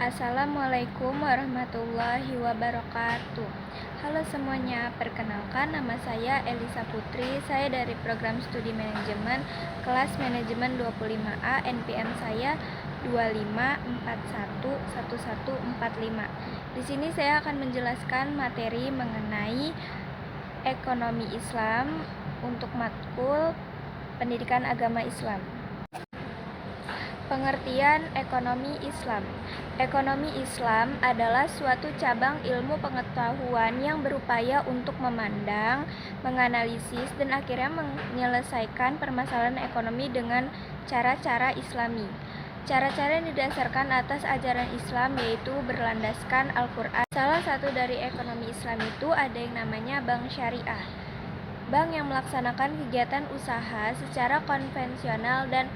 Assalamualaikum warahmatullahi wabarakatuh. Halo semuanya, perkenalkan nama saya Elisa Putri. Saya dari program studi manajemen kelas manajemen 25A, NPM saya 25411145. Di sini saya akan menjelaskan materi mengenai ekonomi Islam untuk matkul pendidikan agama Islam. Pengertian ekonomi Islam. Ekonomi Islam adalah suatu cabang ilmu pengetahuan yang berupaya untuk memandang, menganalisis, dan akhirnya menyelesaikan permasalahan ekonomi dengan cara-cara Islami. Cara-cara yang didasarkan atas ajaran Islam yaitu berlandaskan Al-Quran. Salah satu dari ekonomi Islam itu ada yang namanya bank syariah. Bank yang melaksanakan kegiatan usaha secara konvensional dan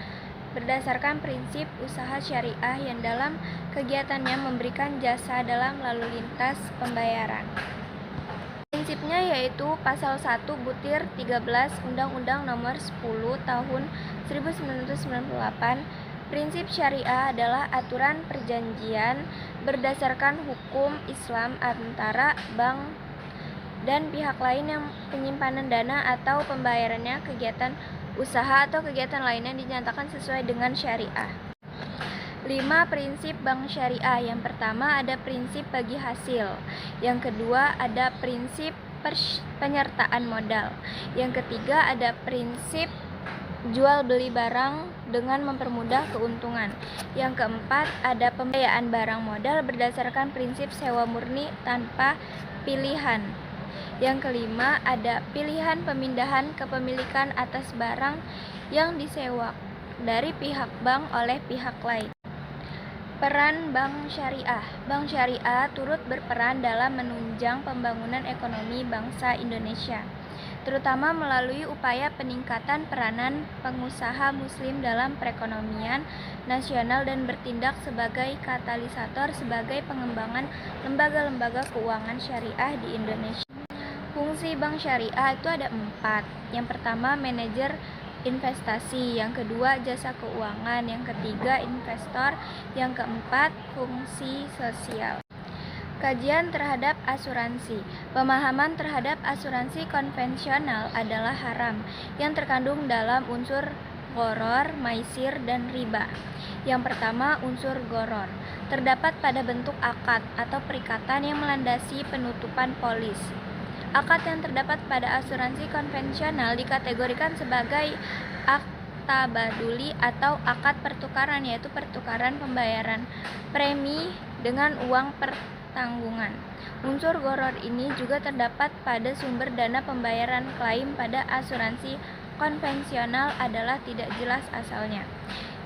berdasarkan prinsip usaha syariah yang dalam kegiatannya memberikan jasa dalam lalu lintas pembayaran. Prinsipnya yaitu pasal 1 butir 13 Undang-Undang Nomor 10 Tahun 1998. Prinsip syariah adalah aturan perjanjian berdasarkan hukum Islam antara bank dan pihak lain yang penyimpanan dana atau pembayarannya kegiatan usaha atau kegiatan lainnya dinyatakan sesuai dengan syariah. 5 prinsip bank syariah. Yang pertama ada prinsip bagi hasil. Yang kedua ada prinsip penyertaan modal. Yang ketiga ada prinsip jual beli barang dengan mempermudah keuntungan. Yang keempat ada pembiayaan barang modal berdasarkan prinsip sewa murni tanpa pilihan. Yang kelima ada pilihan pemindahan kepemilikan atas barang yang disewa dari pihak bank oleh pihak lain. Peran bank syariah. Bank syariah turut berperan dalam menunjang pembangunan ekonomi bangsa Indonesia, terutama melalui upaya peningkatan peranan pengusaha muslim dalam perekonomian nasional dan bertindak sebagai katalisator sebagai pengembangan lembaga-lembaga keuangan syariah di Indonesia. Fungsi bank syariah itu ada 4. Yang pertama manajer investasi, yang kedua jasa keuangan, yang ketiga investor, yang keempat fungsi sosial. Kajian terhadap asuransi. Pemahaman terhadap asuransi konvensional adalah haram yang terkandung dalam unsur gharar, maisir, dan riba. Yang pertama unsur gharar terdapat pada bentuk akad atau perikatan yang melandasi penutupan polis. Akad yang terdapat pada asuransi konvensional dikategorikan sebagai akta baduli atau akad pertukaran, yaitu pertukaran pembayaran premi dengan uang pertanggungan. Unsur gharar ini juga terdapat pada sumber dana pembayaran klaim pada asuransi konvensional adalah tidak jelas asalnya.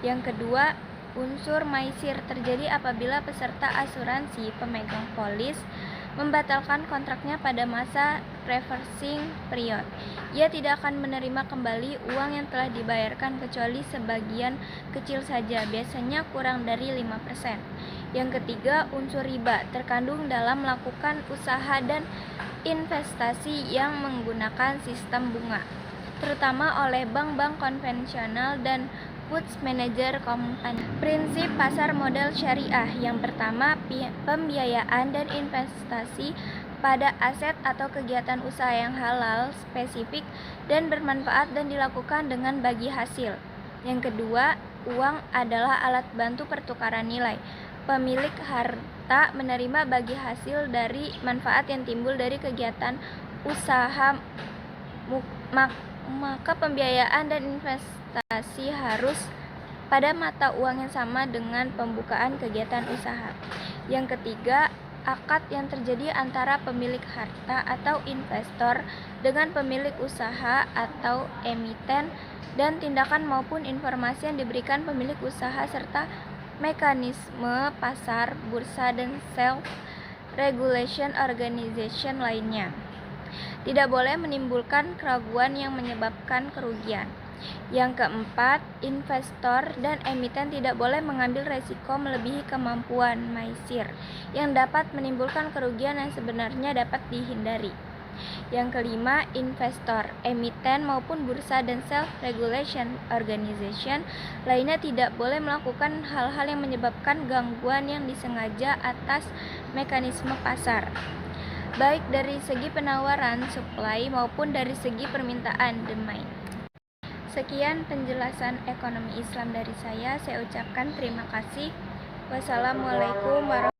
Yang kedua, unsur maisir terjadi apabila peserta asuransi pemegang polis membatalkan kontraknya pada masa reversing period. Ia tidak akan menerima kembali uang yang telah dibayarkan kecuali sebagian kecil saja, biasanya kurang dari 5%. Yang ketiga, unsur riba terkandung dalam melakukan usaha dan investasi yang menggunakan sistem bunga, terutama oleh bank-bank konvensional dan Funds Manager Company. Prinsip pasar modal syariah. Yang pertama, pembiayaan dan investasi pada aset atau kegiatan usaha yang halal, spesifik, dan bermanfaat dan dilakukan dengan bagi hasil. Yang kedua, uang adalah alat bantu pertukaran nilai. Pemilik harta menerima bagi hasil dari manfaat yang timbul dari kegiatan usaha, maka pembiayaan dan investasi harus pada mata uang yang sama dengan pembukaan kegiatan usaha. Yang ketiga, akad yang terjadi antara pemilik harta atau investor dengan pemilik usaha atau emiten dan tindakan maupun informasi yang diberikan pemilik usaha serta mekanisme pasar, bursa, dan self-regulation organization lainnya. Tidak boleh menimbulkan keraguan yang menyebabkan kerugian. Yang keempat, investor dan emiten tidak boleh mengambil resiko melebihi kemampuan maisir yang dapat menimbulkan kerugian yang sebenarnya dapat dihindari. Yang kelima, investor, emiten maupun bursa dan self-regulation organization lainnya tidak boleh melakukan hal-hal yang menyebabkan gangguan yang disengaja atas mekanisme pasar, baik dari segi penawaran supply maupun dari segi permintaan demand. Sekian penjelasan ekonomi Islam dari saya ucapkan terima kasih. Wassalamualaikum warahmatullahi wabarakatuh.